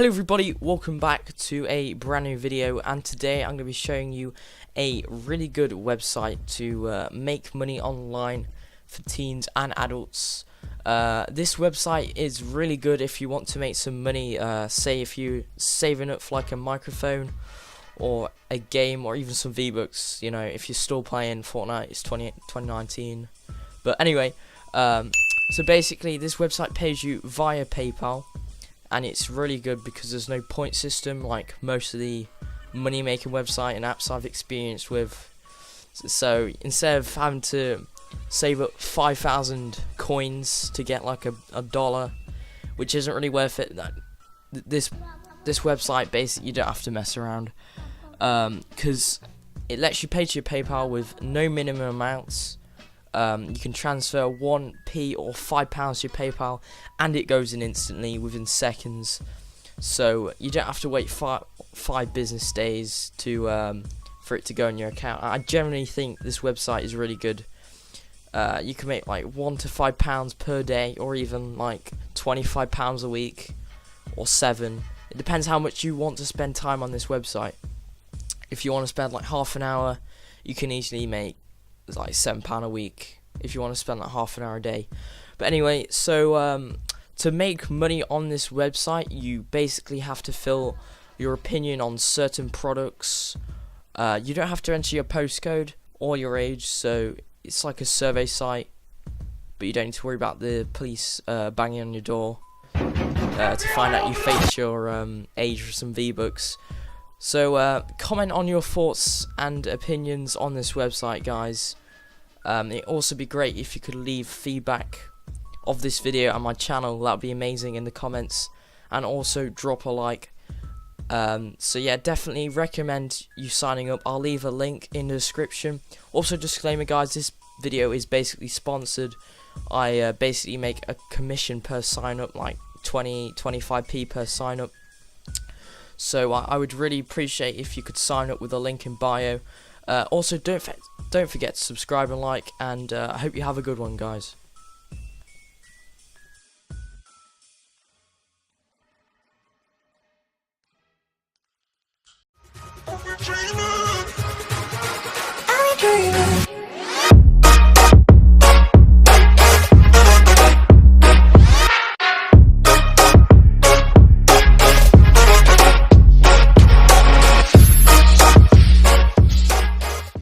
Hello everybody, welcome back to a brand new video, and today I'm going to be showing you a really good website to make money online for teens and adults. This website is really good if you want to make some money, say if you're saving up for like a microphone or a game or even some V-Bucks, you know, if you're still playing Fortnite. It's 2019. But anyway, so basically this website pays you via PayPal. And it's really good because there's no point system like most of the money making website and apps I've experienced with. So instead of having to save up 5,000 coins to get like a dollar, which isn't really worth it, this website basically you don't have to mess around, because it lets you pay to your PayPal with no minimum amounts. You can transfer 1p or £5 to your PayPal and it goes in instantly within seconds, so you don't have to wait five business days to for it to go in your account. I generally think this website is really good. You can make like £1 to £5 per day, or even like £25 a week, or £7. It depends how much you want to spend time on this website. If you want to spend like half an hour, you can easily make like £7 a week if you want to spend like half an hour a day. But anyway, so to make money on this website, you basically have to fill your opinion on certain products. You don't have to enter your postcode or your age, so it's like a survey site, but you don't need to worry about the police banging on your door to find out you faked your age for some V-Bucks. So comment on your thoughts and opinions on this website, guys. It'd also be great if you could leave feedback of this video on my channel. That would be amazing in the comments, and also drop a like. So yeah, definitely recommend you signing up. I'll leave a link in the description. Also, disclaimer guys, this video is basically sponsored. I basically make a commission per sign up, like 25p per sign up. So I would really appreciate if you could sign up with a link in bio. Also, don't forget to subscribe and like, and I hope you have a good one, guys.